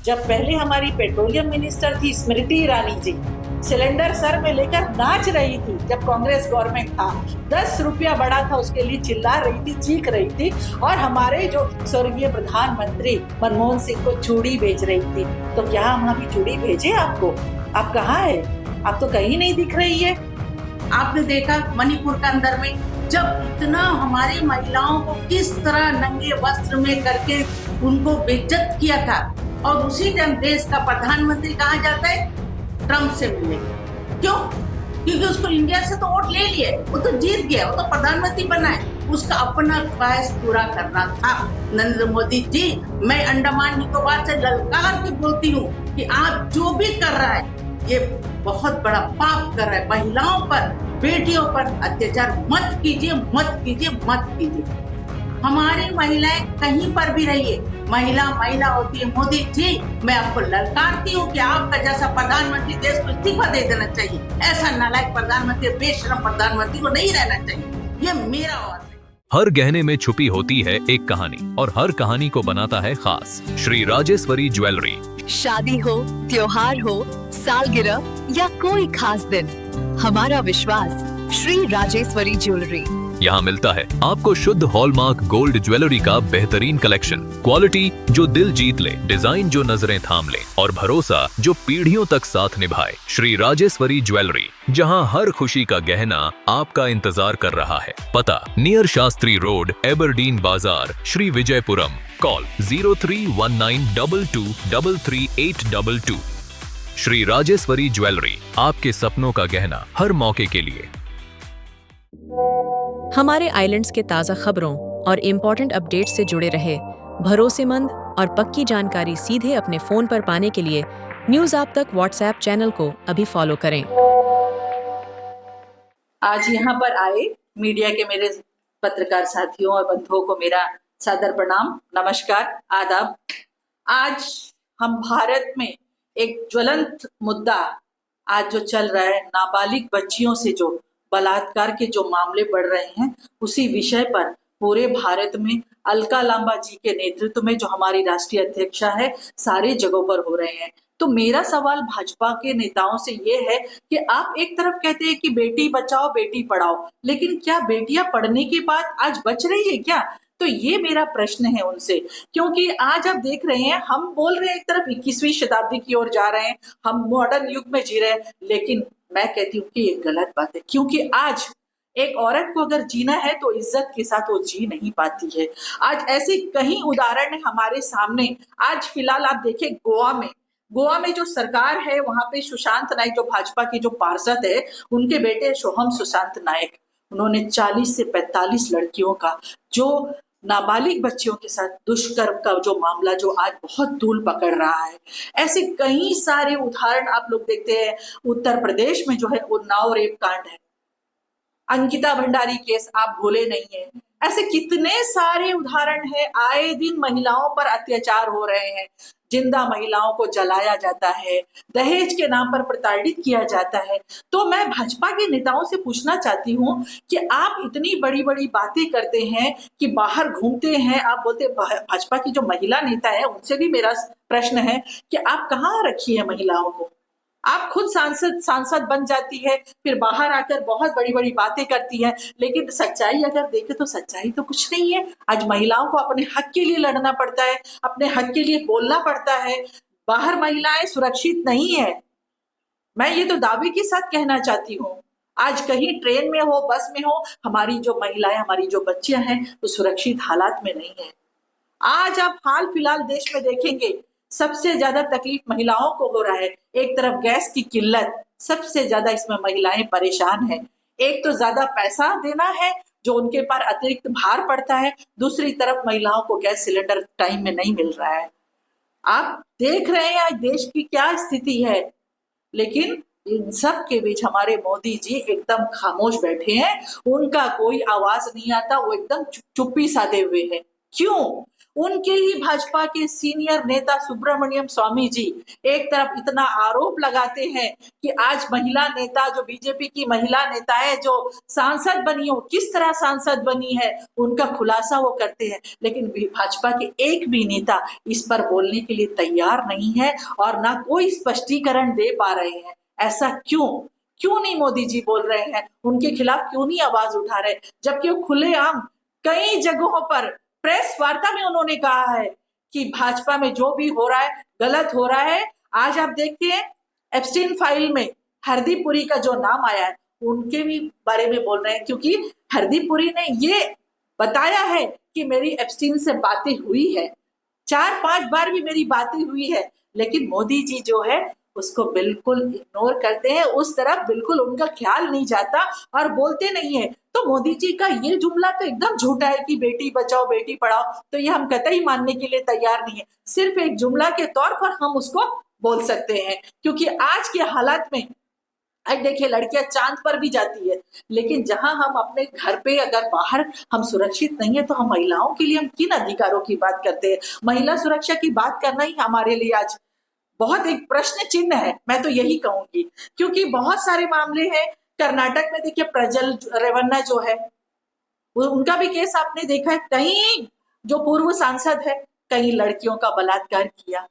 जब पहले हमारी पेट्रोलियम मिनिस्टर थी स्मृति ईरानी जी, सिलेंडर सर में लेकर नाच रही थी जब कांग्रेस गवर्नमेंट था, 10 रुपया बढ़ा था उसके लिए चिल्ला रही थी, चीख रही थी, और हमारे जो स्वर्गीय प्रधानमंत्री मनमोहन सिंह को चूड़ी बेच रही थी। तो क्या हम अभी चूड़ी भेजे आपको? आप कहाँ है? आप तो कहीं नहीं दिख रही है। आपने देखा मणिपुर के अंदर में जब इतना हमारी महिलाओं को किस तरह नंगे वस्त्र में करके उनको बेइज्जत किया था, और उसी टाइम देश का प्रधानमंत्री कहाँ जाता है? ट्रम्प से मिलने। क्यों? क्योंकि उसको इंडिया से तो वोट ले लिए, वो तो जीत गया, वो तो प्रधानमंत्री बना है, उसका अपना ख्वाहिश पूरा करना था। नरेंद्र मोदी जी, मैं अंडमान निकोबार से ललकार के बोलती हूँ कि आप जो भी कर रहा है ये बहुत बड़ा पाप कर रहा है। महिलाओं पर, बेटियों पर अत्याचार मत कीजिए, मत कीजिए, मत कीजिए। हमारी महिलाएं कहीं पर भी रहिए, महिला महिला होती है। मोदी जी, मैं आपको ललकारती हूँ कि आपका जैसा प्रधानमंत्री देश को इस्तीफा दे देना चाहिए। ऐसा नालायक प्रधानमंत्री, बेशरम प्रधानमंत्री को नहीं रहना चाहिए। ये मेरा आवाज है। हर गहने में छुपी होती है एक कहानी, और हर कहानी को बनाता है खास। श्री राजेश्वरी ज्वेलरी। शादी हो, त्योहार हो, सालगिरह या कोई खास दिन, हमारा विश्वास श्री राजेश्वरी ज्वेलरी। यहाँ मिलता है आपको शुद्ध हॉलमार्क गोल्ड ज्वेलरी का बेहतरीन कलेक्शन, क्वालिटी जो दिल जीत ले, डिजाइन जो नजरें थाम ले, और भरोसा जो पीढ़ियों तक साथ निभाए। श्री राजेश्वरी ज्वेलरी, जहाँ हर खुशी का गहना आपका इंतजार कर रहा है। पता नियर शास्त्री रोड, एबरडीन बाजार, श्री विजयपुरम। कॉल 031922333822। श्री राजेश्वरी ज्वेलरी, आपके सपनों का गहना हर मौके के लिए। हमारे आइलैंड्स के ताज़ा खबरों और इम्पोर्टेंट अपडेट से जुड़े रहे, भरोसेमंद और पक्की जानकारी सीधे अपने फोन पर पाने के लिए न्यूज़ आप तक व्हाट्सएप चैनल को अभी फॉलो करें। आज यहाँ पर आए मीडिया के मेरे पत्रकार साथियों और बंधुओं को मेरा सादर प्रणाम, नमस्कार, आदाब। आज हम भारत में एक ज्वलंत मुद्दा आज जो चल रहा है, नाबालिग बच्चियों से जो बलात्कार के जो मामले बढ़ रहे हैं, उसी विषय पर पूरे भारत में अलका लांबा जी के नेतृत्व में जो हमारी राष्ट्रीय अध्यक्षा है, सारे जगहों पर हो रहे हैं। तो मेरा सवाल भाजपा के नेताओं से ये है कि आप एक तरफ कहते हैं कि बेटी बचाओ बेटी पढ़ाओ, लेकिन क्या बेटियां पढ़ने के बाद आज बच रही है क्या? तो ये मेरा प्रश्न है उनसे, क्योंकि आज आप देख रहे हैं, हम बोल रहे हैं एक तरफ 21वीं शताब्दी की ओर जा रहे हैं, हम मॉडर्न युग में जी रहे हैं, लेकिन मैं कहती हूँ कि ये गलत बात है, क्योंकि आज एक औरत को अगर जीना है तो इज्जत के साथ वो जी नहीं पाती है। आज ऐसे कई उदाहरण है हमारे सामने। आज फिलहाल आप देखिए गोवा में जो सरकार है, वहां पे सुशांत नायक जो भाजपा की जो पार्षद है, उनके बेटे सोहम सुशांत नायक, उन्होंने 40 से 45 लड़कियों का जो नाबालिग बच्चियों के साथ दुष्कर्म का जो मामला जो आज बहुत तूल पकड़ रहा है। ऐसे कई सारे उदाहरण आप लोग देखते हैं। उत्तर प्रदेश में जो है उन्नाव रेप कांड है, अंकिता भंडारी केस आप भूले नहीं है। ऐसे कितने सारे उदाहरण है, आए दिन महिलाओं पर अत्याचार हो रहे हैं, जिंदा महिलाओं को जलाया जाता है, दहेज के नाम पर प्रताड़ित किया जाता है। तो मैं भाजपा के नेताओं से पूछना चाहती हूँ कि आप इतनी बड़ी बड़ी बातें करते हैं कि बाहर घूमते हैं, आप बोलते भाजपा की जो महिला नेता है उनसे भी मेरा प्रश्न है कि आप कहाँ रखी है महिलाओं को? आप खुद सांसद बन जाती है, फिर बाहर आकर बहुत बड़ी बड़ी बातें करती है, लेकिन सच्चाई अगर देखे तो सच्चाई तो कुछ नहीं है। आज महिलाओं को अपने हक के लिए लड़ना पड़ता है, अपने हक के लिए बोलना पड़ता है। बाहर महिलाएं सुरक्षित नहीं है, मैं ये तो दावे के साथ कहना चाहती हूँ। आज कहीं ट्रेन में हो, बस में हो, हमारी जो महिलाएं, हमारी जो बच्चियां हैं, तो सुरक्षित हालात में नहीं है। आज आप हाल फिलहाल देश में देखेंगे, सबसे ज्यादा तकलीफ महिलाओं को हो रहा है। एक तरफ गैस की किल्लत, सबसे ज्यादा इसमें महिलाएं परेशान हैं। एक तो ज्यादा पैसा देना है जो उनके पर अतिरिक्त भार पड़ता है, दूसरी तरफ महिलाओं को गैस सिलेंडर टाइम में नहीं मिल रहा है। आप देख रहे हैं आज देश की क्या स्थिति है, लेकिन इन सब के बीच हमारे मोदी जी एकदम खामोश बैठे हैं, उनका कोई आवाज नहीं आता, वो एकदम चुप्पी साधे हुए हैं। क्यों? उनके ही भाजपा के सीनियर नेता सुब्रमण्यम स्वामी जी एक तरफ इतना आरोप लगाते हैं कि आज महिला नेता, जो बीजेपी की महिला नेता है, जो सांसद बनी हो, किस तरह सांसद बनी है, उनका खुलासा वो करते हैं, लेकिन भाजपा के एक भी नेता इस पर बोलने के लिए तैयार नहीं है और ना कोई स्पष्टीकरण दे पा रहे हैं। ऐसा क्यों? क्यों नहीं मोदी जी बोल रहे हैं? उनके खिलाफ क्यों नहीं आवाज उठा रहे? जबकि वो खुलेआम कई जगहों पर प्रेस वार्ता में उन्होंने कहा है कि भाजपा में जो भी हो रहा है गलत हो रहा है। आज आप देखिए एप्स्टीन फाइल में हरदीप पुरी का जो नाम आया है, उनके भी बारे में बोल रहे हैं, क्योंकि हरदीप पुरी ने ये बताया है कि मेरी एप्स्टीन से बातें हुई है, 4-5 बार भी मेरी बातें हुई है, लेकिन मोदी जी जो है उसको बिल्कुल इग्नोर करते हैं, उस तरफ बिल्कुल उनका ख्याल नहीं जाता और बोलते नहीं है। तो मोदी जी का ये जुमला तो एकदम झूठा है कि बेटी बचाओ बेटी पढ़ाओ, तो ये हम कतई मानने के लिए तैयार नहीं है। सिर्फ एक जुमला के तौर पर हम उसको बोल सकते हैं, क्योंकि आज के हालात में आज देखिए लड़कियां चांद पर भी जाती है, लेकिन जहां हम अपने घर पे अगर बाहर हम सुरक्षित नहीं है, तो हम महिलाओं के लिए हम किन अधिकारों की बात करते हैं? महिला सुरक्षा की बात करना ही हमारे लिए आज बहुत एक प्रश्न चिन्ह है, मैं तो यही कहूंगी। क्योंकि बहुत सारे मामले हैं। कर्नाटक में देखिए प्रज्वल रेवन्ना जो है, उनका भी केस आपने देखा है, कई जो पूर्व सांसद है, कई लड़कियों का बलात्कार किया।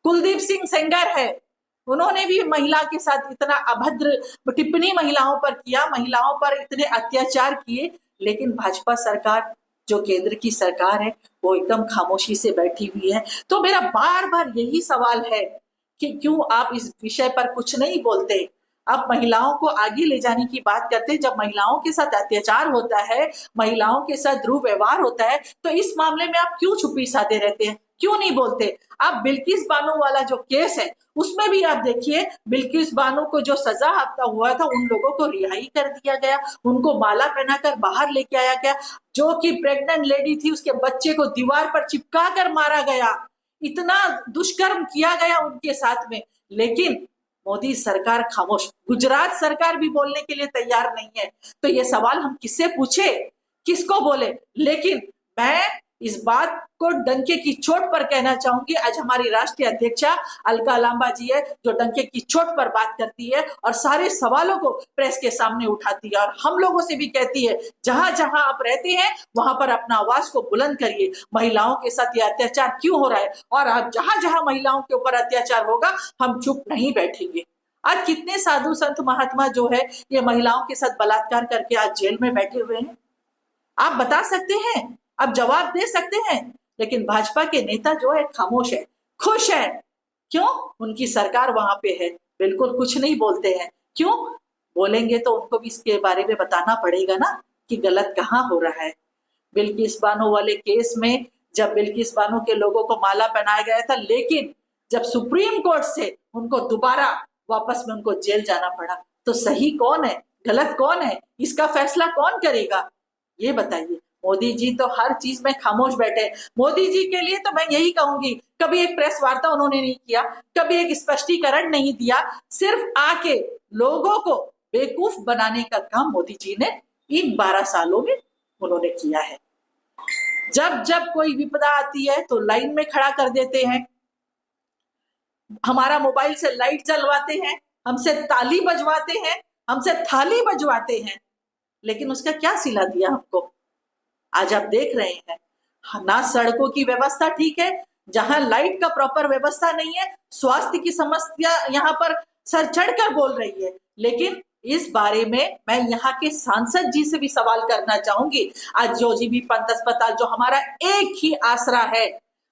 कुलदीप सिंह सेंगर है, उन्होंने भी महिला के साथ इतना अभद्र टिप्पणी महिलाओं पर किया, महिलाओं पर इतने अत्याचार किए, लेकिन भाजपा सरकार जो केंद्र की सरकार है वो एकदम खामोशी से बैठी हुई है। तो मेरा बार बार यही सवाल है कि क्यों आप इस विषय पर कुछ नहीं बोलते? आप महिलाओं को आगे ले जाने की बात करते हैं। जब महिलाओं के साथ अत्याचार होता है, महिलाओं के साथ दुर्व्यवहार होता है, तो इस मामले में आप क्यों चुप्पी साधे रहते हैं? क्यों नहीं बोलते? आप बिल्किस बानो वाला जो केस है उसमें भी आप देखिए, बिल्किस बानो को जो सजा हुआ था, उन लोगों को रिहाई कर दिया गया, उनको माला पहनाकर बाहर लेके आया गया। जो कि प्रेग्नेंट लेडी थी, उसके बच्चे को दीवार पर चिपका कर मारा गया, इतना दुष्कर्म किया गया उनके साथ में, लेकिन मोदी सरकार खामोश। गुजरात सरकार भी बोलने के लिए तैयार नहीं है। तो ये सवाल हम किससे पूछे, किसको बोले? लेकिन मैं इस बात को डंके की चोट पर कहना चाहूंगी, आज हमारी राष्ट्रीय अध्यक्षा अलका लांबा जी है, जो डंके की चोट पर बात करती है और सारे सवालों को प्रेस के सामने उठाती है, और हम लोगों से भी कहती है जहां जहां आप रहते हैं वहां पर अपना आवाज को बुलंद करिए। महिलाओं के साथ ये अत्याचार क्यों हो रहा है, और आप जहां जहां महिलाओं के ऊपर अत्याचार होगा हम चुप नहीं बैठेंगे। आज कितने साधु संत महात्मा जो है ये महिलाओं के साथ बलात्कार करके आज जेल में बैठे हुए हैं? आप बता सकते हैं, आप जवाब दे सकते हैं, लेकिन भाजपा के नेता जो है खामोश है, खुश है। क्यों? उनकी सरकार वहां पे है, बिल्कुल कुछ नहीं बोलते हैं। क्यों? बोलेंगे तो उनको भी इसके बारे में बताना पड़ेगा ना कि गलत कहाँ हो रहा है। बिल्किस बानो वाले केस में जब बिल्किस बानो के लोगों को माला पहनाया गया था, लेकिन जब सुप्रीम कोर्ट से उनको दोबारा वापस में उनको जेल जाना पड़ा, तो सही कौन है, गलत कौन है, इसका फैसला कौन करेगा? ये बताइए। मोदी जी तो हर चीज में खामोश बैठे। मोदी जी के लिए तो मैं यही कहूंगी, कभी एक प्रेस वार्ता उन्होंने नहीं किया, कभी एक स्पष्टीकरण नहीं दिया, सिर्फ आके लोगों को बेवकूफ बनाने का काम मोदी जी ने इन 12 सालों में उन्होंने किया है। जब जब कोई विपदा आती है तो लाइन में खड़ा कर देते हैं, हमारा मोबाइल से लाइट जलवाते हैं, हमसे ताली बजवाते हैं, हमसे थाली बजवाते हैं, लेकिन उसका क्या सिला दिया हमको? आज आप देख रहे हैं ना, सड़कों की व्यवस्था ठीक है, जहां लाइट का प्रॉपर व्यवस्था नहीं है, स्वास्थ्य की समस्या यहाँ पर सर चढ़कर बोल रही है। लेकिन इस बारे में मैं यहाँ के सांसद जी से भी सवाल करना चाहूंगी। आज जो जीबी पंत अस्पताल, जो हमारा एक ही आसरा है,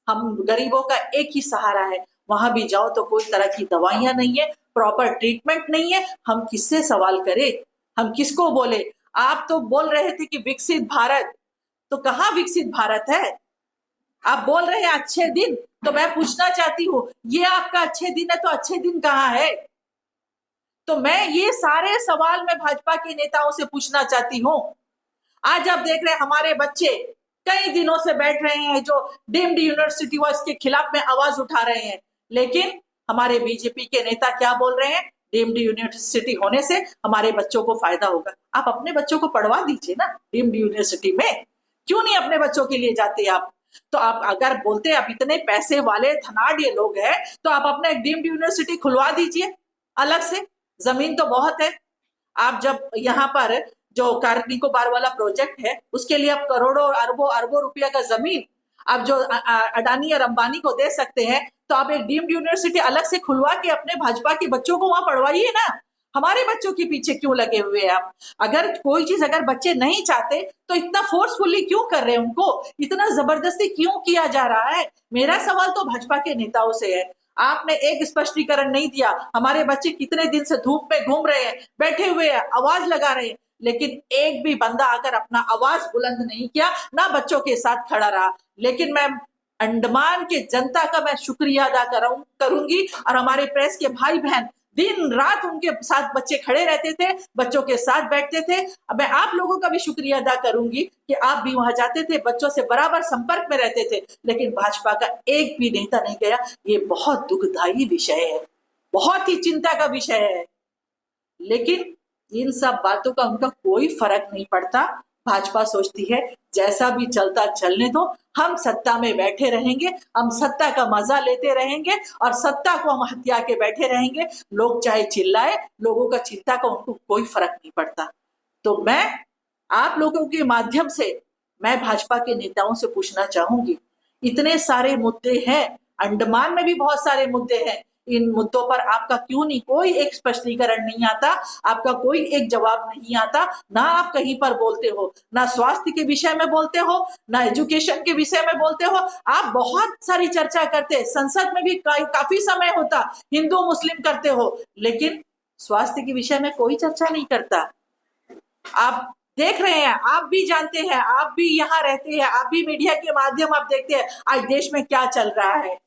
हम गरीबों का एक ही सहारा है, वहां भी जाओ तो कोई तरह की दवाइयां नहीं है, प्रॉपर ट्रीटमेंट नहीं है। हम किससे सवाल करें, हम किसको बोले? आप तो बोल रहे थे कि विकसित भारत, तो कहाँ विकसित भारत है? आप बोल रहे हैं अच्छे दिन, तो मैं पूछना चाहती हूँ, ये आपका अच्छे दिन है तो अच्छे दिन कहाँ है? तो मैं ये सारे सवाल मैं भाजपा के नेताओं से पूछना चाहती हूँ। आज आप देख रहे हैं हमारे बच्चे कई दिनों से बैठ रहे हैं, जो डीम्ड यूनिवर्सिटी हुआ इसके खिलाफ में आवाज उठा रहे हैं, लेकिन हमारे बीजेपी के नेता क्या बोल रहे हैं? डीम्ड यूनिवर्सिटी होने से हमारे बच्चों को फायदा होगा। आप अपने बच्चों को पढ़वा दीजिए ना डीम्ड यूनिवर्सिटी में, क्यों नहीं अपने बच्चों के लिए जाते आप? तो आप अगर बोलते हैं आप इतने पैसे वाले धनाढ़ ये लोग हैं, तो आप अपना एक डीम्ड यूनिवर्सिटी खुलवा दीजिए अलग से, जमीन तो बहुत है। आप जब यहाँ पर जो कार निकोबार वाला प्रोजेक्ट है उसके लिए आप करोड़ों अरबों अरबों रुपया का जमीन आप जो अडानी और अंबानी को दे सकते हैं, तो आप एक डीम्ड यूनिवर्सिटी अलग से खुलवा के अपने भाजपा के बच्चों को वहां पढ़वाइए ना। हमारे बच्चों के पीछे क्यों लगे हुए हैं आप? अगर कोई चीज अगर बच्चे नहीं चाहते तो इतना फोर्सफुली क्यों कर रहे हैं, उनको इतना जबरदस्ती क्यों किया जा रहा है? मेरा सवाल तो भाजपा के नेताओं से है। आपने एक स्पष्टीकरण नहीं दिया। हमारे बच्चे कितने दिन से धूप में घूम रहे हैं, बैठे हुए हैं, आवाज लगा रहे हैं, लेकिन एक भी बंदा आकर अपना आवाज बुलंद नहीं किया, ना बच्चों के साथ खड़ा रहा। लेकिन मैं अंडमान की जनता का मैं शुक्रिया अदा करूंगी, और हमारे प्रेस के भाई बहन दिन रात उनके साथ बच्चे खड़े रहते थे, बच्चों के साथ बैठते थे। अब मैं आप लोगों का भी शुक्रिया अदा करूंगी कि आप भी वहां जाते थे, बच्चों से बराबर संपर्क में रहते थे, लेकिन भाजपा का एक भी नेता नहीं गया। ये बहुत दुखदायी विषय है, बहुत ही चिंता का विषय है। लेकिन इन सब बातों का उनका कोई फर्क नहीं पड़ता। भाजपा सोचती है जैसा भी चलता चलने दो, हम सत्ता में बैठे रहेंगे, हम सत्ता का मजा लेते रहेंगे और सत्ता को हम हथिया के बैठे रहेंगे। लोग चाहे चिल्लाए, लोगों का चिंता का उनको कोई फर्क नहीं पड़ता। तो मैं आप लोगों के माध्यम से मैं भाजपा के नेताओं से पूछना चाहूंगी, इतने सारे मुद्दे हैं, अंडमान में भी बहुत सारे मुद्दे हैं, इन मुद्दों पर आपका क्यों नहीं कोई एक स्पष्टीकरण नहीं आता, आपका कोई एक जवाब नहीं आता? ना आप कहीं पर बोलते हो, ना स्वास्थ्य के विषय में बोलते हो, ना एजुकेशन के विषय में बोलते हो। आप बहुत सारी चर्चा करते हैं, संसद में भी काफी समय होता, हिंदू मुस्लिम करते हो, लेकिन स्वास्थ्य के विषय में कोई चर्चा नहीं करता। आप देख रहे हैं, आप भी जानते हैं, आप भी यहाँ रहते हैं, आप भी मीडिया के माध्यम आप देखते हैं आज देश में क्या चल रहा है।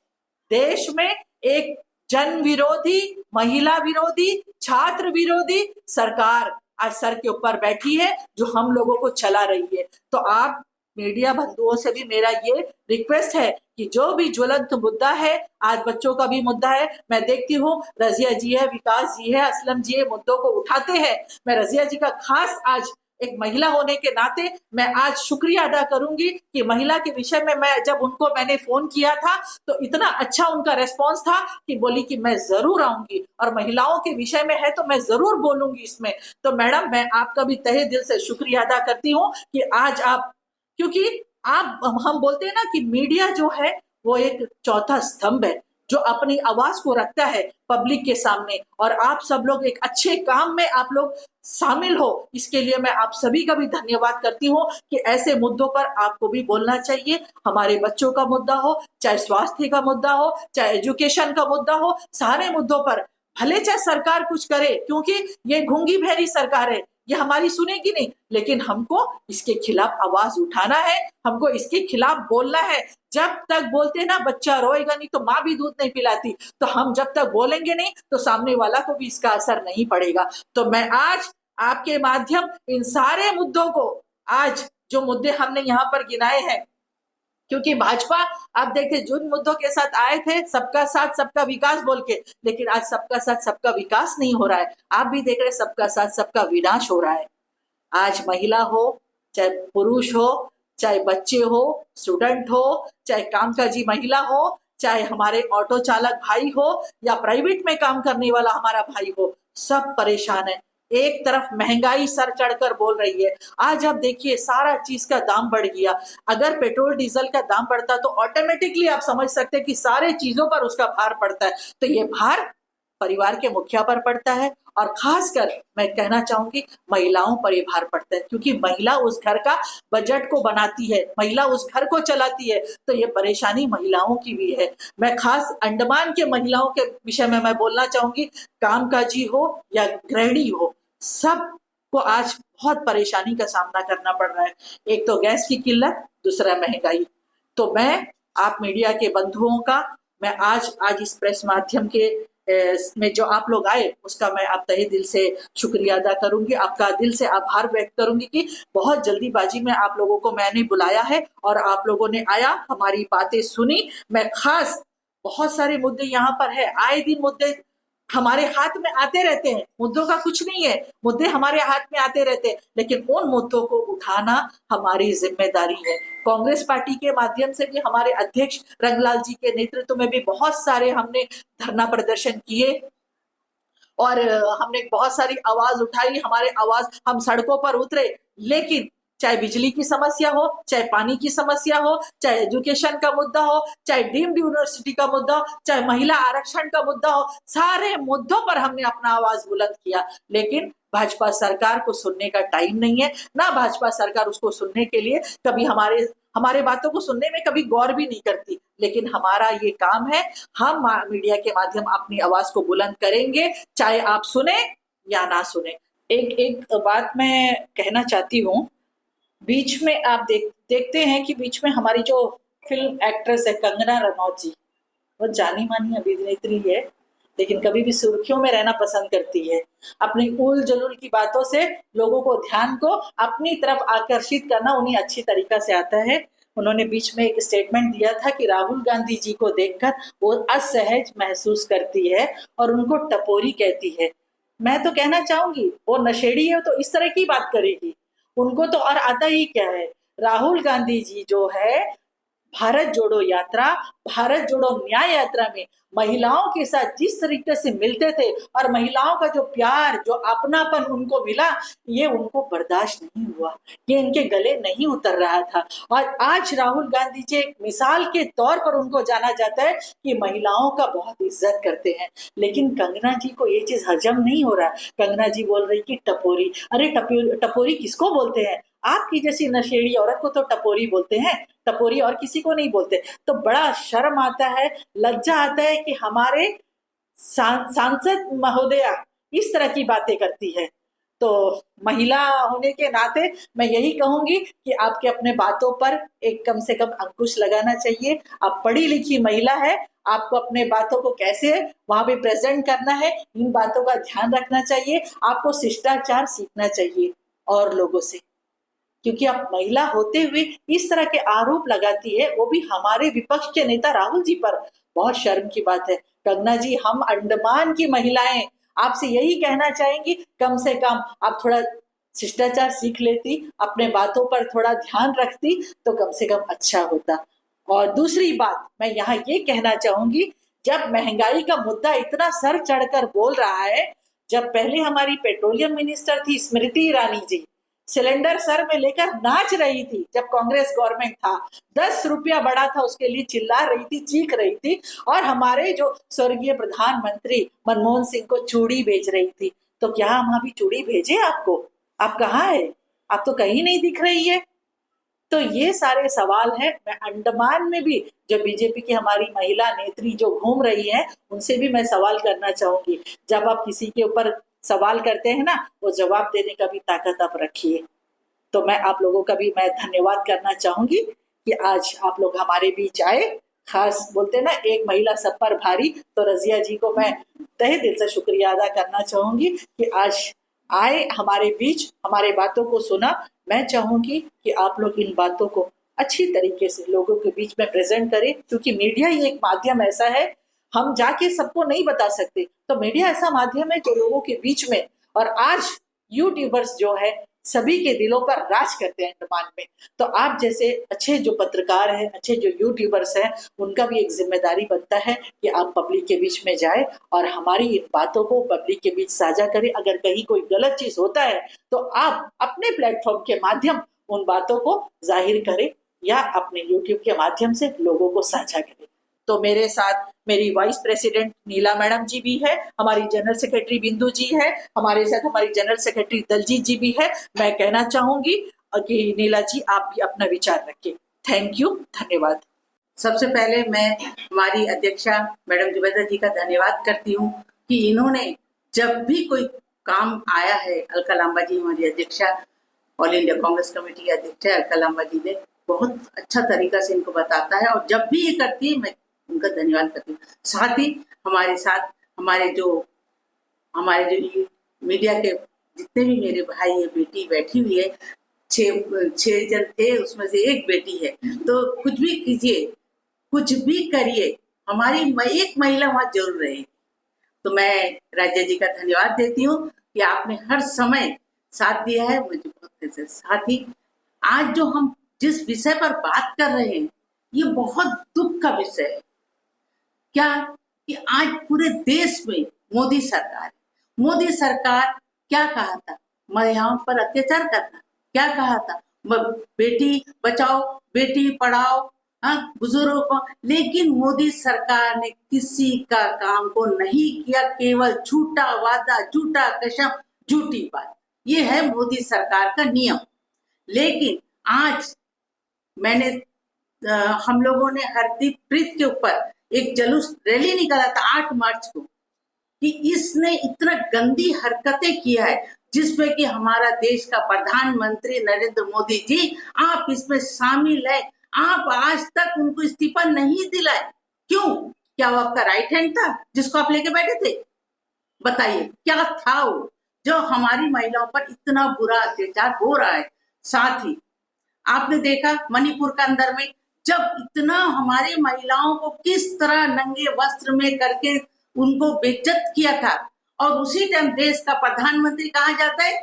देश में एक जन विरोधी, महिला विरोधी, छात्र विरोधी सरकार आज सर के ऊपर बैठी है, जो हम लोगों को चला रही है। तो आप मीडिया बंधुओं से भी मेरा ये रिक्वेस्ट है कि जो भी ज्वलंत मुद्दा है, आज बच्चों का भी मुद्दा है, मैं देखती हूँ रजिया जी है, विकास जी है, असलम जी है, मुद्दों को उठाते हैं। मैं रजिया जी का खास आज एक महिला होने के नाते मैं आज शुक्रिया अदा करूंगी कि महिला के विषय में मैं जब उनको मैंने फोन किया था तो इतना अच्छा उनका रेस्पॉन्स था कि बोली कि मैं जरूर आऊंगी और महिलाओं के विषय में है तो मैं जरूर बोलूंगी इसमें। तो मैडम, मैं आपका भी तहे दिल से शुक्रिया अदा करती हूँ कि आज आप, क्योंकि आप, हम बोलते हैं ना कि मीडिया जो है वो एक चौथा स्तंभ है जो अपनी आवाज को रखता है पब्लिक के सामने, और आप सब लोग एक अच्छे काम में आप लोग शामिल हो। इसके लिए मैं आप सभी का भी धन्यवाद करती हूँ कि ऐसे मुद्दों पर आपको भी बोलना चाहिए। हमारे बच्चों का मुद्दा हो, चाहे स्वास्थ्य का मुद्दा हो, चाहे एजुकेशन का मुद्दा हो, सारे मुद्दों पर भले चाहे सरकार कुछ करे, क्योंकि ये घूंगी बहरी सरकार है, ये हमारी सुनेगी नहीं, लेकिन हमको इसके खिलाफ आवाज उठाना है, हमको इसके खिलाफ बोलना है। जब तक बोलते ना बच्चा रोएगा नहीं तो माँ भी दूध नहीं पिलाती, तो हम जब तक बोलेंगे नहीं तो सामने वाला को भी इसका असर नहीं पड़ेगा। तो मैं आज आपके माध्यम इन सारे मुद्दों को, आज जो मुद्दे हमने यहाँ पर गिनाए हैं, क्योंकि भाजपा आप देखते जिन मुद्दों के साथ आए थे, सबका साथ सबका विकास बोल के, लेकिन आज सबका साथ सबका विकास नहीं हो रहा है। आप भी देख रहे सबका साथ सबका विनाश हो रहा है। आज महिला हो, चाहे पुरुष हो, चाहे बच्चे हो, स्टूडेंट हो, चाहे कामकाजी महिला हो, चाहे हमारे ऑटो चालक भाई हो या प्राइवेट में काम करने वाला हमारा भाई हो, सब परेशान है। एक तरफ महंगाई सर चढ़कर बोल रही है। आज आप देखिए सारा चीज का दाम बढ़ गया। अगर पेट्रोल डीजल का दाम बढ़ता तो ऑटोमेटिकली आप समझ सकते हैं कि सारे चीजों पर उसका भार पड़ता है। तो ये भार परिवार के मुखिया पर पड़ता है, और खासकर मैं कहना चाहूंगी महिलाओं पर ये भार पड़ता है, क्योंकि महिला उस घर का बजट को बनाती है, महिला उस घर को चलाती है। तो ये परेशानी महिलाओं की भी है। मैं खास अंडमान के महिलाओं के विषय में मैं बोलना चाहूंगी, कामकाजी हो या गृहिणी हो, सब को आज बहुत परेशानी का सामना करना पड़ रहा है। एक तो गैस की किल्लत, दूसरा महंगाई। तो मैं आप मीडिया के बंधुओं का मैं आज इस प्रेस माध्यम के में जो आप लोग आए उसका मैं आप तहे दिल से शुक्रिया अदा करूंगी, आपका दिल से आभार व्यक्त करूंगी कि बहुत जल्दीबाजी में आप लोगों को मैंने बुलाया है और आप लोगों ने आया, हमारी बातें सुनी। मैं खास बहुत सारे मुद्दे यहाँ पर है, आए दिन मुद्दे हमारे हाथ में आते रहते हैं, मुद्दों का कुछ नहीं है, मुद्दे हमारे हाथ में आते रहते हैं, लेकिन उन मुद्दों को उठाना हमारी जिम्मेदारी है। कांग्रेस पार्टी के माध्यम से भी हमारे अध्यक्ष रंगलाल जी के नेतृत्व में भी बहुत सारे हमने धरना प्रदर्शन किए और हमने बहुत सारी आवाज उठाई, हमारे आवाज हम सड़कों पर उतरे, लेकिन चाहे बिजली की समस्या हो, चाहे पानी की समस्या हो, चाहे एजुकेशन का मुद्दा हो, चाहे डीम्ड यूनिवर्सिटी का मुद्दा हो, चाहे महिला आरक्षण का मुद्दा हो, सारे मुद्दों पर हमने अपना आवाज बुलंद किया। लेकिन भाजपा सरकार को सुनने का टाइम नहीं है, ना भाजपा सरकार उसको सुनने के लिए कभी हमारे बातों को सुनने में कभी गौर भी नहीं करती। लेकिन हमारा ये काम है, हम मीडिया के माध्यम अपनी आवाज को बुलंद करेंगे, चाहे आप सुने या ना सुने। एक बात मैं कहना चाहती हूँ, बीच में आप देखते हैं कि बीच में हमारी जो फिल्म एक्ट्रेस है कंगना रनौत जी, वो जानी मानी अभिनेत्री है, लेकिन कभी भी सुर्खियों में रहना पसंद करती है। अपनी उल जलूल की बातों से लोगों को ध्यान को अपनी तरफ आकर्षित करना उन्हें अच्छी तरीका से आता है। उन्होंने बीच में एक स्टेटमेंट दिया था कि राहुल गांधी जी को देखकर वो असहज महसूस करती है और उनको टपोरी कहती है। मैं तो कहना चाहूंगी, वो नशेड़ी है तो इस तरह की बात करेगी, उनको तो और आता ही क्या है। राहुल गांधी जी जो है भारत जोड़ो यात्रा, भारत जोड़ो न्याय यात्रा में महिलाओं के साथ जिस तरीके से मिलते थे और महिलाओं का जो प्यार, जो अपनापन उनको मिला, ये उनको बर्दाश्त नहीं हुआ, ये इनके गले नहीं उतर रहा था। और आज राहुल गांधी जी एक मिसाल के तौर पर उनको जाना जाता है कि महिलाओं का बहुत इज्जत करते हैं। लेकिन कंगना जी को ये चीज हजम नहीं हो रहा। कंगना जी बोल रही कि टपोरी, अरे टपोरी किसको बोलते हैं? आपकी जैसी नशेड़ी औरत को तो टपोरी बोलते हैं, टपोरी और किसी को नहीं बोलते। तो बड़ा शर्म आता है, लज्जा आता है कि हमारे सांसद महोदया इस तरह की बातें करती है। तो महिला होने के नाते मैं यही कहूंगी कि आपके अपने बातों पर एक कम से कम अंकुश लगाना चाहिए। आप पढ़ी लिखी महिला है, आपको अपने बातों को कैसे वहां पे प्रेजेंट करना है, इन बातों का ध्यान रखना चाहिए। आपको शिष्टाचार सीखना चाहिए और लोगों से, क्योंकि आप महिला होते हुए इस तरह के आरोप लगाती है, वो भी हमारे विपक्ष के नेता राहुल जी पर। बहुत शर्म की बात है। कंगना जी, हम अंडमान की महिलाएं आपसे यही कहना चाहेंगी, कम से कम आप थोड़ा शिष्टाचार सीख लेती, अपने बातों पर थोड़ा ध्यान रखती तो कम से कम अच्छा होता। और दूसरी बात मैं यहाँ ये कहना चाहूंगी, जब महंगाई का मुद्दा इतना सर चढ़कर बोल रहा है, जब पहले हमारी पेट्रोलियम मिनिस्टर थी स्मृति ईरानी जी, सिलेंडर सर में लेकर नाच रही थी। जब कांग्रेस गवर्नमेंट था, 10 रुपया बढ़ा था उसके लिए चिल्ला रही थी, चीख रही थी, और हमारे जो स्वर्गीय प्रधानमंत्री मनमोहन सिंह को चूड़ी भेज रही थी। तो क्या हम अभी चूड़ी भेजे आपको? आप कहाँ है? आप तो कहीं नहीं दिख रही है। तो ये सारे सवाल हैं। मैं अंडमान में भी जो बीजेपी की हमारी महिला नेत्री जो घूम रही है, उनसे भी मैं सवाल करना चाहूंगी। जब आप किसी के ऊपर सवाल करते हैं ना, वो जवाब देने का भी ताकत आप रखिए। तो मैं आप लोगों का भी मैं धन्यवाद करना चाहूंगी कि आज आप लोग हमारे बीच आए। खास बोलते ना, एक महिला सब पर भारी, तो रजिया जी को मैं तहे दिल से शुक्रिया अदा करना चाहूंगी कि आज आए हमारे बीच, हमारे बातों को सुना। मैं चाहूंगी कि आप लोग इन बातों को अच्छी तरीके से लोगों के बीच में प्रेजेंट करें, क्योंकि मीडिया ही एक माध्यम ऐसा है, हम जाके सबको नहीं बता सकते। तो मीडिया ऐसा माध्यम है जो लोगों के बीच में, और आज यूट्यूबर्स जो है सभी के दिलों पर राज करते हैं अंडमान में। तो आप जैसे अच्छे जो पत्रकार हैं, अच्छे जो यूट्यूबर्स हैं, उनका भी एक जिम्मेदारी बनता है कि आप पब्लिक के बीच में जाए और हमारी इन बातों को पब्लिक के बीच साझा करें। अगर कहीं कोई गलत चीज होता है तो आप अपने प्लेटफॉर्म के माध्यम उन बातों को जाहिर करें या अपने यूट्यूब के माध्यम से लोगों को साझा करें। तो मेरे साथ मेरी वाइस प्रेसिडेंट नीला मैडम जी भी है, हमारी जनरल सेक्रेटरी बिंदु जी है, हमारे साथ हमारी जनरल सेक्रेटरी दलजीत जी भी है। मैं कहना चाहूंगी कि नीला जी आप भी अपना विचार रखें। थैंक यू, धन्यवाद। सबसे पहले मैं हमारी अध्यक्षा मैडम जुबैदा जी का धन्यवाद करती हूँ कि इन्होंने जब भी कोई काम आया है, अलका लांबा जी हमारी अध्यक्षा, ऑल इंडिया कांग्रेस कमेटी की अध्यक्षा अलका लांबा जी ने बहुत अच्छा तरीका से इनको बताता है, और जब भी ये करती है मैं उनका धन्यवाद करती हूँ। साथ ही हमारे साथ हमारे जो मीडिया के जितने भी मेरे भाई है, बेटी बैठी हुई है, 6 जन थे, उसमें से एक बेटी है। तो कुछ भी कीजिए, कुछ भी करिए, हमारी एक महिला वहां जरूर रहे। तो मैं राज्य जी का धन्यवाद देती हूँ कि आपने हर समय साथ दिया है मुझे बहुत से। साथ ही आज जो हम जिस विषय पर बात कर रहे हैं ये बहुत दुख का विषय है। क्या कि आज पूरे देश में मोदी सरकार क्या कहा था, महिलाओं पर अत्याचार करना, क्या कहा था, बेटी बचाओ बेटी पढ़ाओ, बुजुर्गों को, लेकिन मोदी सरकार ने किसी का काम को नहीं किया, केवल झूठा वादा, झूठा कसम, झूठी बात, ये है मोदी सरकार का नियम। लेकिन आज हम लोगों ने हरदीप प्रीत के ऊपर एक जुलूस रैली निकाला था 8 मार्च को कि इसने इतना गंदी हरकतें किया है जिसमें कि हमारा देश का प्रधानमंत्री नरेंद्र मोदी जी आप इसमें शामिल है, आप आज तक उनको इस्तीफा नहीं दिलाए। क्यों? क्या वो आपका राइट हैंड था जिसको आप लेके बैठे थे? बताइए क्या था वो जो हमारी महिलाओं पर इतना बुरा अत्याचार हो रहा है। साथ ही आपने देखा मणिपुर के अंदर में जब इतना हमारी महिलाओं को किस तरह नंगे वस्त्र में करके उनको बेइज्जत किया था, और उसी टाइम देश का प्रधानमंत्री कहा जाता है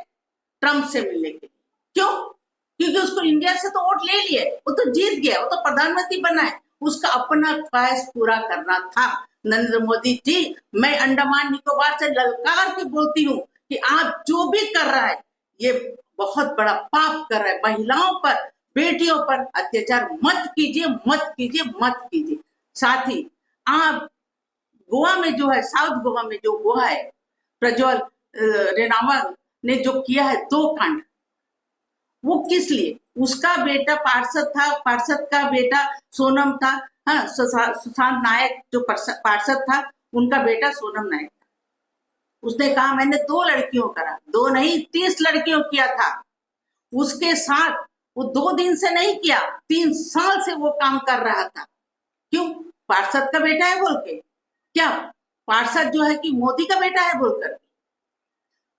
ट्रंप से मिलने के लिए। क्यों? क्योंकि उसको इंडिया से तो वोट ले लिए, वो तो जीत गया, वो तो प्रधानमंत्री बना है, उसका अपना ख्वाहिश पूरा करना था। नरेंद्र मोदी जी, मैं अंडमान निकोबार से ललकार के बोलती हूँ कि आप जो भी कर रहा है ये बहुत बड़ा पाप कर रहा है। महिलाओं पर, बेटियों पर अत्याचार मत कीजिए, मत कीजिए, मत कीजिए। साथ ही आप गोवा में जो है, साउथ गोवा में जो हुआ है, प्रज्वल रेणावा ने जो किया है 2 कांड, वो किस लिए? उसका बेटा पार्षद था, पार्षद का बेटा सोनम था, हाँ, सुशांत नायक जो पार्षद था उनका बेटा सोनम नायक था। उसने कहा मैंने 2 लड़कियों करा, 2 नहीं 30 लड़कियों किया था। उसके साथ वो 2 दिन से नहीं किया, 3 साल से वो काम कर रहा था। क्यों? पार्षद का बेटा है बोल के। क्या पार्षद जो है कि मोदी का बेटा है बोलकर?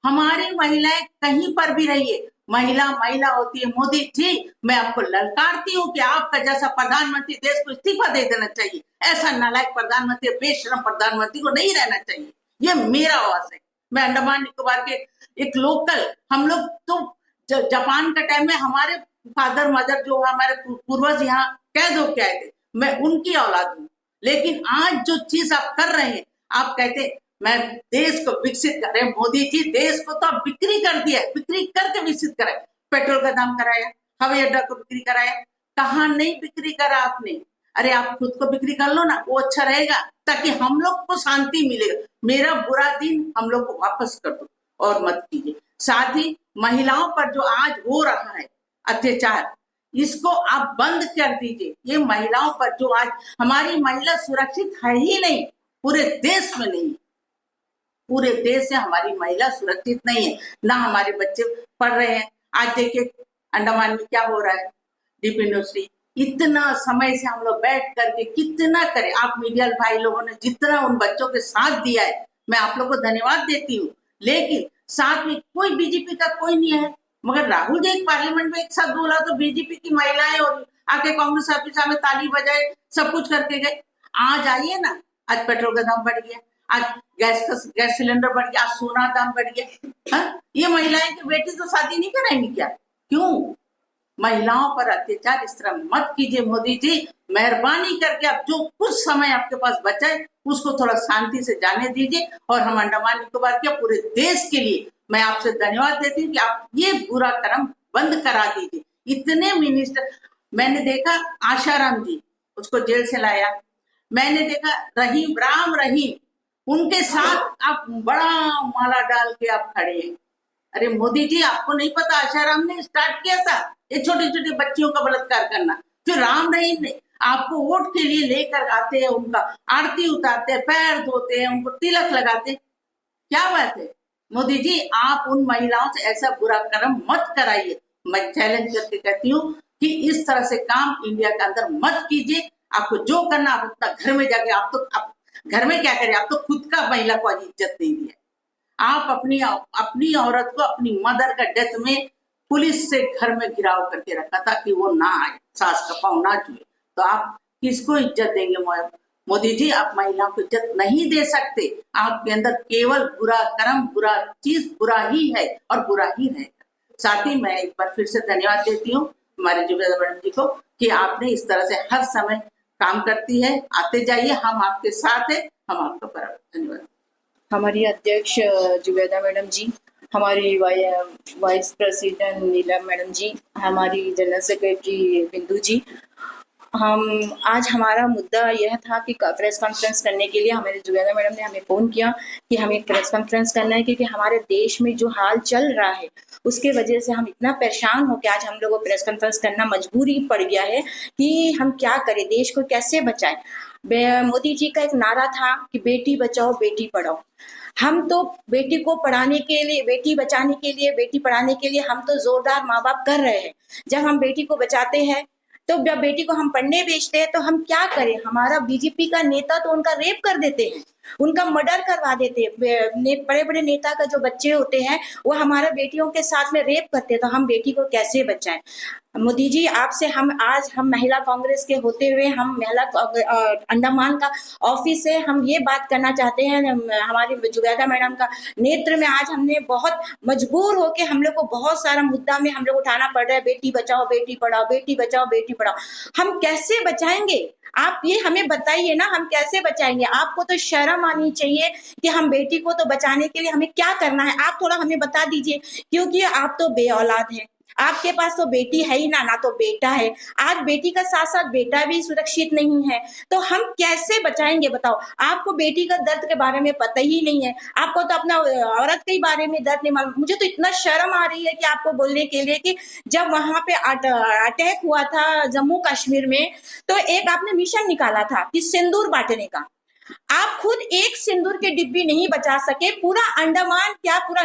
हमारी महिलाएं कहीं पर भी रहिए, महिला होती है। मोदी जी, मैं आपको ललकारती हूँ कि आपका जैसा प्रधानमंत्री देश को इस्तीफा दे देना चाहिए। ऐसा नालायक प्रधानमंत्री, बेशरम प्रधानमंत्री को नहीं रहना चाहिए। ये मेरा आवाज है। मैं अंडमान निकोबार के एक लोकल, हम लोग तो जापान के टाइम में हमारे फादर मदर जो हमारे पूर्वज यहाँ कैद होके आए थे, मैं उनकी औलाद हूँ। लेकिन आज जो चीज आप कर रहे हैं, आप कहते मैं देश को विकसित कर रहे हैं। मोदी जी, देश को तो आप बिक्री कर दिया, बिक्री करके विकसित कराए। पेट्रोल का दाम कराया, हवाई अड्डा को बिक्री कराया, कहाँ नहीं बिक्री करा आपने? अरे आप खुद को बिक्री कर लो ना, वो अच्छा रहेगा ताकि हम लोग को शांति मिलेगा। मेरा बुरा दिन हम लोग को वापस कर दो और मत कीजिए। साथ ही महिलाओं पर जो आज हो रहा है अत्याचार, इसको आप बंद कर दीजिए। ये महिलाओं पर जो आज हमारी महिला सुरक्षित है ही नहीं, पूरे देश में नहीं, पूरे देश से हमारी महिला सुरक्षित नहीं है, ना हमारे बच्चे पढ़ रहे हैं। आज देखिए अंडमान में क्या हो रहा है, डीप यूनिवर्सिटी, इतना समय से हम लोग बैठ करके कितना करें। आप मीडिया भाई लोगों ने जितना उन बच्चों के साथ दिया है, मैं आप लोग को धन्यवाद देती हूँ। लेकिन साथ में कोई बीजेपी का कोई नहीं है, मगर राहुल जी पार्लियामेंट में एक साथ बोला तो बीजेपी की महिलाएं और आके कांग्रेस ऑफिस में ताली बजाए, सब कुछ करके गए। आज आइए ना, आज पेट्रोल का दाम बढ़ गया, आज गैस सिलेंडर बढ़ गया, आज सोना दाम बढ़ गया। ये महिलाएं की बेटी तो शादी नहीं कराएंगी क्या? क्यों? महिलाओं पर अत्याचार इस तरह मत कीजिए। मोदी जी, मेहरबानी करके आप जो कुछ समय आपके पास बचा है उसको थोड़ा शांति से जाने दीजिए। और हम अंडमान निकोबार के पूरे देश के लिए मैं आपसे धन्यवाद देती हूँ कि आप ये बुरा कर्म बंद करा दीजिए। इतने मिनिस्टर मैंने देखा, आशाराम जी उसको जेल से लाया, मैंने देखा राम रहीम, उनके साथ आप बड़ा माला डाल के आप खड़े हैं। अरे मोदी जी, आपको नहीं पता आशाराम ने स्टार्ट किया था ये छोटी छोटी बच्चियों का बलात्कार करना? फिर राम रहीम ने आपको वोट के लिए लेकर आते हैं, उनका आरती उतारते हैं, पैर धोते हैं, उनको तिलक लगाते हैं। क्या बात है मोदी जी, आप उन महिलाओं से ऐसा बुरा कर्म मत कराइए। मैं चैलेंज करके कहती हूँ कि इस तरह से काम इंडिया के अंदर मत कीजिए। आपको जो करना आप अपना घर में जाके, आप घर में क्या करें, आप तो खुद का महिला को आज इज्जत नहीं दिया। आप अपनी औरत को अपनी मदर का डेथ में पुलिस से घर में गिराव करके रखा था कि वो ना आए, सास का पाँव ना छुए, तो आप किसको इज्जत देंगे? मोदी जी, आप महिलाओं को इज्जत नहीं दे सकते। आपके अंदर केवल बुरा कर्म, बुरा चीज, बुरा ही है और बुरा ही रहेगा। साथ ही मैं एक बार फिर से धन्यवाद देती हूँ हमारे जुबेदा मैडम जी को कि आपने इस तरह से हर समय काम करती है। आते जाइए, हम आपके साथ हैं, हम आपका बराबर। धन्यवाद। हमारी अध्यक्ष जुबेदा मैडम जी, हमारी वाइस प्रेसिडेंट नीलम मैडम जी, हमारी जनरल सेक्रेटरी बिंदु जी, हम आज हमारा मुद्दा यह था कि प्रेस कॉन्फ्रेंस करने के लिए हमारे जुबेदा मैडम ने हमें फ़ोन किया कि हमें प्रेस कॉन्फ्रेंस करना है, क्योंकि हमारे देश में जो हाल चल रहा है उसके वजह से हम इतना परेशान हो कि आज हम लोगों को प्रेस कॉन्फ्रेंस करना मजबूरी पड़ गया है कि हम क्या करें, देश को कैसे बचाएं। मोदी जी का एक नारा था कि बेटी बचाओ बेटी पढ़ाओ। हम तो बेटी को पढ़ाने के लिए, बेटी बचाने के लिए, बेटी पढ़ाने के लिए हम तो जोरदार माँ बाप कर रहे हैं। जब हम बेटी को बचाते हैं तो जब बेटी को हम पढ़ने भेजते हैं तो हम क्या करें। हमारा बीजेपी का नेता तो उनका रेप कर देते हैं, उनका मर्डर करवा देते हैं। बड़े बड़े नेता का जो बच्चे होते हैं वो हमारे बेटियों के साथ में रेप करते हैं, तो हम बेटी को कैसे बचाएं। मोदी जी, आपसे हम महिला कांग्रेस के होते हुए हम महिला अंडमान का ऑफिस से हम ये बात करना चाहते हैं। हमारी जुबेदा मैडम का नेतृत्व में आज हमने बहुत मजबूर होके हम लोग को बहुत सारा मुद्दा में हम लोग उठाना पड़ रहा है। बेटी बचाओ बेटी पढ़ाओ, बेटी बचाओ बेटी पढ़ाओ। हम कैसे बचाएंगे, आप ये हमें बताइए ना, हम कैसे बचाएंगे। आपको तो शर्म आनी चाहिए कि हम बेटी को तो बचाने के लिए हमें क्या करना है, आप थोड़ा हमें बता दीजिए। क्योंकि आप तो बे औलाद हैं, आपके पास तो बेटी है ही ना, ना तो बेटा है। आज बेटी का साथ साथ बेटा भी सुरक्षित नहीं है, तो हम कैसे बचाएंगे बताओ। आपको बेटी का दर्द के बारे में पता ही नहीं है, आपको तो अपना औरत के बारे में दर्द नहीं मालूम। मुझे तो इतना शर्म आ रही है कि आपको बोलने के लिए कि जब वहां पे अटैक हुआ था जम्मू कश्मीर में, तो एक आपने मिशन निकाला था कि सिंदूर बांटने का। आप खुद एक सिंदूर के डिब्बी नहीं बचा सके, पूरा अंडमान क्या पूरा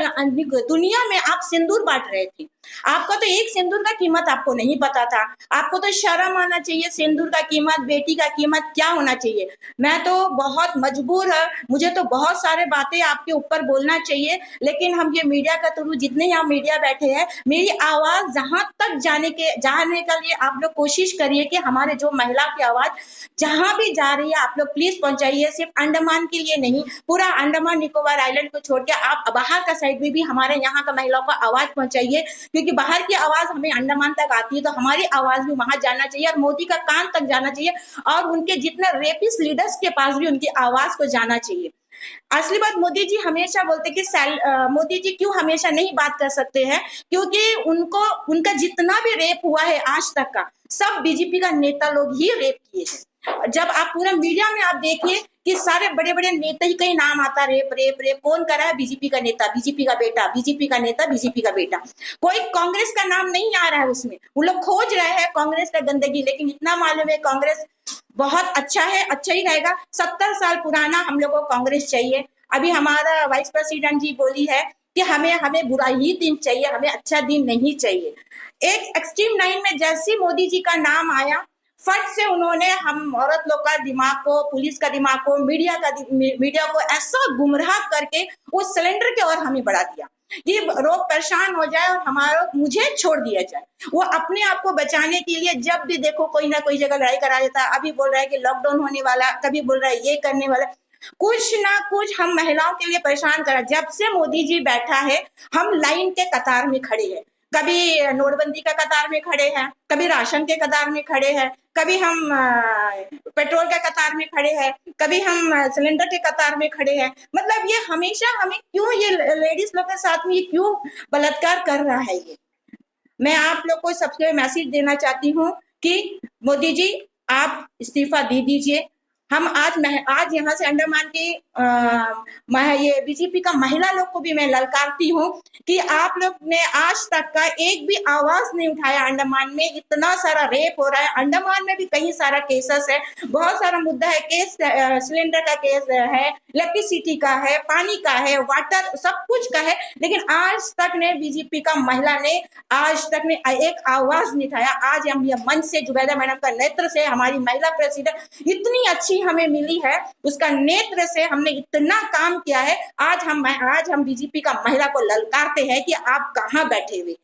दुनिया में आप सिंदूर बांट रहे थे। आपका तो एक सिंदूर का कीमत आपको नहीं पता था। आपको तो शर्म आना चाहिए, सिंदूर का कीमत, बेटी का कीमत क्या होना चाहिए। मैं तो बहुत मजबूर है, मुझे तो बहुत सारे बातें आपके ऊपर बोलना चाहिए, लेकिन हम ये मीडिया का थ्रू जितने यहाँ मीडिया बैठे हैं, मेरी आवाज जहां तक जाने के लिए आप लोग कोशिश करिए कि हमारे जो महिला की आवाज जहां भी जा रही है आप लोग प्लीज पहुंचाइए। सिर्फ अंडमान के लिए नहीं, पूरा अंडमान निकोबार आइलैंड को छोड़ के आप बाहर का साइड में भी हमारे यहाँ का महिलाओं को आवाज पहुंचाइए, क्योंकि बाहर की आवाज हमें अंडमान तक आती है, तो हमारी आवाज भी वहां जाना चाहिए और मोदी का कान तक जाना चाहिए, और उनके जितने रेपिस्ट लीडर्स के पास भी उनकी आवाज को जाना चाहिए। असली बात, मोदी जी हमेशा बोलते कि मोदी जी क्यों हमेशा नहीं बात कर सकते हैं, क्योंकि उनका जितना भी रेप हुआ है आज तक का, सब बीजेपी का नेता लोग ही रेप किए हैं। जब आप पूरा मीडिया में आप देखिए कि सारे बड़े बड़े नेता ही कहीं नाम आता, रेप रेप रेप। कौन कर रहा है? बीजेपी का नेता, बीजेपी का बेटा, बीजेपी का नेता, बीजेपी का बेटा। कोई कांग्रेस का नाम नहीं आ रहा है उसमें। वो लोग खोज रहे हैं कांग्रेस का गंदगी, लेकिन इतना मालूम है कांग्रेस बहुत अच्छा है, अच्छा ही रहेगा। 70 साल पुराना हम लोग को कांग्रेस चाहिए। अभी हमारा वाइस प्रेसिडेंट जी बोली है कि हमें बुरा ही दिन चाहिए, हमें अच्छा दिन नहीं चाहिए। एक एक्सट्रीम 9 में जैसे मोदी जी का नाम आया, फट से उन्होंने हम औरत लोग का दिमाग को, पुलिस का दिमाग को, मीडिया को ऐसा गुमराह करके उस सिलेंडर की ओर हमें बढ़ा दिया कि लोग परेशान हो जाए और मुझे छोड़ दिया जाए। वो अपने आप को बचाने के लिए जब भी देखो कोई ना कोई जगह लड़ाई करा देता। अभी बोल रहा है कि लॉकडाउन होने वाला, कभी बोल रहा है ये करने वाला, कुछ ना कुछ हम महिलाओं के लिए परेशान करा। जब से मोदी जी बैठा है हम लाइन के कतार में खड़े हैं, कभी नोटबंदी का कतार में खड़े हैं, कभी राशन के कतार में खड़े हैं, कभी हम पेट्रोल के कतार में खड़े हैं, कभी हम सिलेंडर के कतार में खड़े हैं। मतलब ये हमेशा हमें क्यों, ये लेडीज लोग के साथ में ये क्यों बलात्कार कर रहा है। ये मैं आप लोग को सबसे मैसेज देना चाहती हूँ कि मोदी जी आप इस्तीफा दे दीजिए। हम आज यहाँ से अंडमान की ये बीजेपी का महिला लोग को भी मैं ललकारती हूँ कि आप लोग ने आज तक का एक भी आवाज नहीं उठाया। अंडमान में इतना सारा रेप हो रहा है, अंडमान में भी कई सारा केसेस है, बहुत सारा मुद्दा है, केस सिलेंडर का केस है, इलेक्ट्रिसिटी का है, पानी का है, वाटर, सब कुछ का है, लेकिन आज तक ने बीजेपी का महिला ने आज तक ने एक आवाज नहीं उठाया। आज हम ये मंच से जुबेदा मैडम का नेतृत्व से हमारी महिला प्रेसिडेंट इतनी अच्छी हमें मिली है, उसका नेतृत्व से हमने इतना काम किया है। आज हम बीजेपी का महिला को ललकारते हैं कि आप कहाँ बैठे हुए हैं।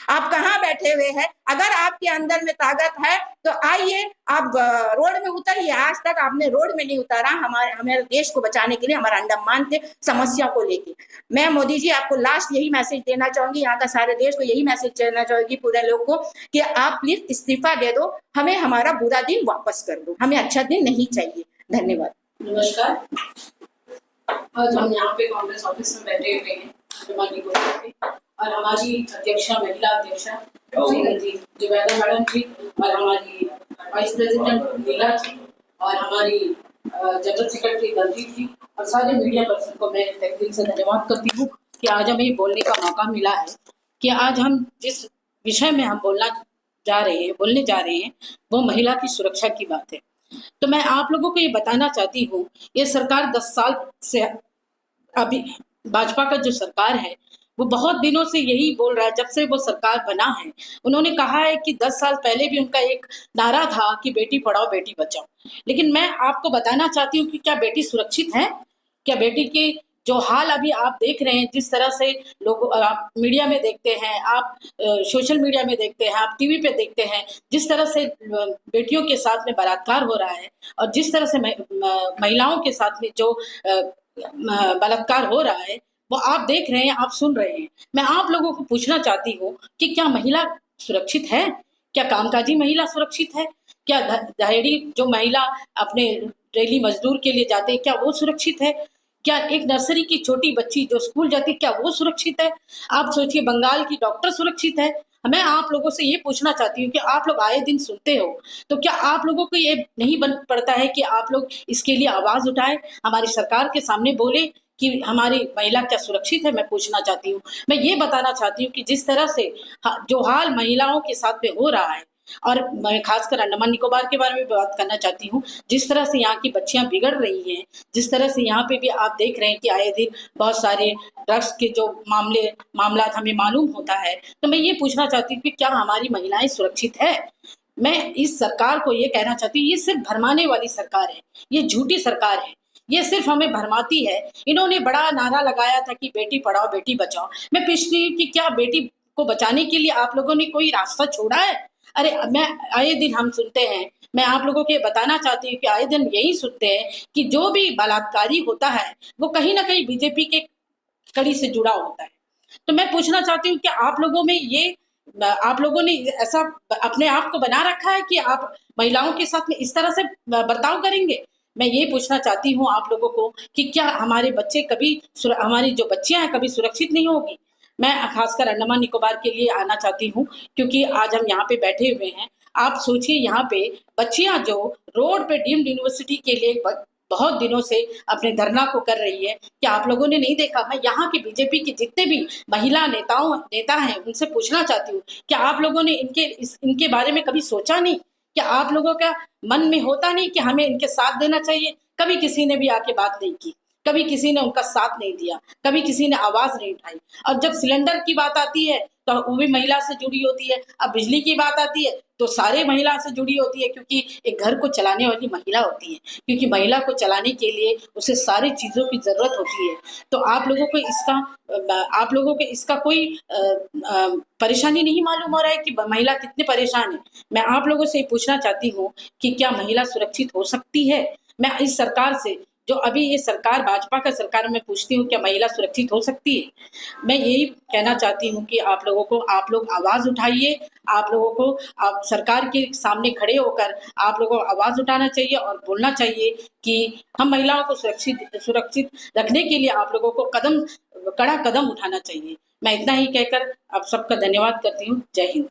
आप कहाँ बैठे हुए हैं? अगर आपके अंदर में ताकत है तो आइए, आप रोड में उतरिए। आज तक आपने रोड में नहीं उतारा हमारे देश को बचाने के लिए, हमारे अंडमान के समस्या को लेके। मैं मोदी जी आपको लास्ट यही मैसेज देना चाहूंगी, यहाँ का सारे देश को यही मैसेज देना चाहूंगी, पूरे लोग को, कि आप प्लीज इस्तीफा दे दो, हमें हमारा बुरा दिन वापस कर दो, हमें अच्छा दिन नहीं चाहिए। धन्यवाद। नमस्कार। आज हम यहाँ पे कांग्रेस ऑफिस में बैठे हुए हैं अंडमान निकोबार पे, और हमारी अध्यक्षा, महिला अध्यक्षा श्रीमती जुबैदा मैडम जी, और हमारी वाइस प्रेसिडेंट नीला जी, और हमारी जनरल सेक्रेटरी दलजीत जी, और सारे मीडिया पर्सन को मैं तहे दिल से धन्यवाद करती हूँ कि आज हमें बोलने का मौका मिला है, कि आज हम जिस विषय में हम बोलने जा रहे हैं वो महिला की सुरक्षा की बात है। तो मैं आप लोगों को ये बताना चाहती हूँ, ये सरकार 10 साल से, अभी भाजपा का जो सरकार है वो बहुत दिनों से यही बोल रहा है, जब से वो सरकार बना है उन्होंने कहा है कि 10 साल पहले भी उनका एक नारा था कि बेटी पढ़ाओ बेटी बचाओ। लेकिन मैं आपको बताना चाहती हूँ कि क्या बेटी सुरक्षित है? क्या बेटी के जो हाल अभी आप देख रहे हैं, जिस तरह से लोग आप मीडिया में देखते हैं, आप सोशल मीडिया में देखते हैं, आप टीवी पे देखते हैं, जिस तरह से बेटियों के साथ में बलात्कार हो रहा है, और जिस तरह से महिलाओं के साथ में जो बलात्कार हो रहा है वो आप देख रहे हैं, आप सुन रहे हैं। मैं आप लोगों को पूछना चाहती हूँ कि क्या महिला सुरक्षित है? क्या कामकाजी महिला सुरक्षित है? क्या दिहाड़ी जो महिला अपने डेली मजदूर के लिए जाते हैं, क्या वो सुरक्षित है? क्या एक नर्सरी की छोटी बच्ची जो स्कूल जाती है, क्या वो सुरक्षित है? आप सोचिए, बंगाल की डॉक्टर सुरक्षित है? मैं आप लोगों से ये पूछना चाहती हूँ कि आप लोग आए दिन सुनते हो, तो क्या आप लोगों को ये नहीं बन पड़ता है कि आप लोग इसके लिए आवाज उठाएं, हमारी सरकार के सामने बोले कि हमारी महिला क्या सुरक्षित है? मैं पूछना चाहती हूँ। मैं ये बताना चाहती हूँ कि जिस तरह से जो हाल महिलाओं के साथ में हो रहा है, और मैं खासकर अंडमान निकोबार के बारे में बात करना चाहती हूँ, जिस तरह से यहाँ की बच्चियां बिगड़ रही हैं, जिस तरह से यहाँ पे भी आप देख रहे हैं कि आए दिन बहुत सारे ड्रग्स के जो मामला हमें मालूम होता है, तो मैं ये पूछना चाहती हूँ कि क्या हमारी महिलाएं सुरक्षित है? मैं इस सरकार को ये कहना चाहती हूँ, ये सिर्फ भरमाने वाली सरकार है, ये झूठी सरकार है, ये सिर्फ हमें भरमाती है। इन्होंने बड़ा नारा लगाया था कि बेटी पढ़ाओ बेटी बचाओ। मैं पूछती हूँ कि क्या बेटी को बचाने के लिए आप लोगों ने कोई रास्ता छोड़ा है? अरे मैं आए दिन हम सुनते हैं, मैं आप लोगों को बताना चाहती हूँ कि आए दिन यही सुनते हैं कि जो भी बलात्कारी होता है वो कहीं ना कहीं बीजेपी के कड़ी से जुड़ा होता है। तो मैं पूछना चाहती हूँ कि आप लोगों ने ऐसा अपने आप को बना रखा है कि आप महिलाओं के साथ में इस तरह से बर्ताव करेंगे? मैं ये पूछना चाहती हूँ आप लोगों को कि क्या हमारे बच्चे हमारी जो बच्चियां हैं कभी सुरक्षित नहीं होगी? मैं खासकर अंडमान निकोबार के लिए आना चाहती हूँ, क्योंकि आज हम यहाँ पे बैठे हुए हैं। आप सोचिए, यहाँ पे बच्चियां जो रोड पे डीम्ड यूनिवर्सिटी के लिए बहुत दिनों से अपने धरना को कर रही है, क्या आप लोगों ने नहीं देखा? मैं यहाँ के बीजेपी के जितने भी महिला नेता हैं उनसे पूछना चाहती हूँ, क्या आप लोगों ने इनके बारे में कभी सोचा नहीं? क्या आप लोगों का मन में होता नहीं कि हमें इनके साथ देना चाहिए? कभी किसी ने भी आके बात नहीं की, कभी किसी ने उनका साथ नहीं दिया, कभी किसी ने आवाज नहीं उठाई। और जब सिलेंडर की बात आती है तो वो भी महिला से जुड़ी होती है, अब बिजली की बात आती है तो सारे महिला से जुड़ी होती है, क्योंकि एक घर को चलाने वाली महिला होती है, क्योंकि महिला को चलाने के लिए उसे सारी चीजों की जरूरत होती है। तो आप लोगों को इसका कोई परेशानी नहीं मालूम हो रहा है कि महिला कितने परेशान है? मैं आप लोगों से पूछना चाहती हूँ कि क्या महिला सुरक्षित हो सकती है? मैं इस सरकार से, जो अभी ये सरकार भाजपा का सरकार, मैं पूछती हूँ क्या महिला सुरक्षित हो सकती है? मैं यही कहना चाहती हूँ कि आप लोग आवाज उठाइए, आप सरकार के सामने खड़े होकर आप लोगों को आवाज उठाना चाहिए और बोलना चाहिए कि हम महिलाओं को सुरक्षित रखने के लिए आप लोगों को कड़ा कदम उठाना चाहिए। मैं इतना ही कहकर आप सबका धन्यवाद करती हूँ। जय हिंद।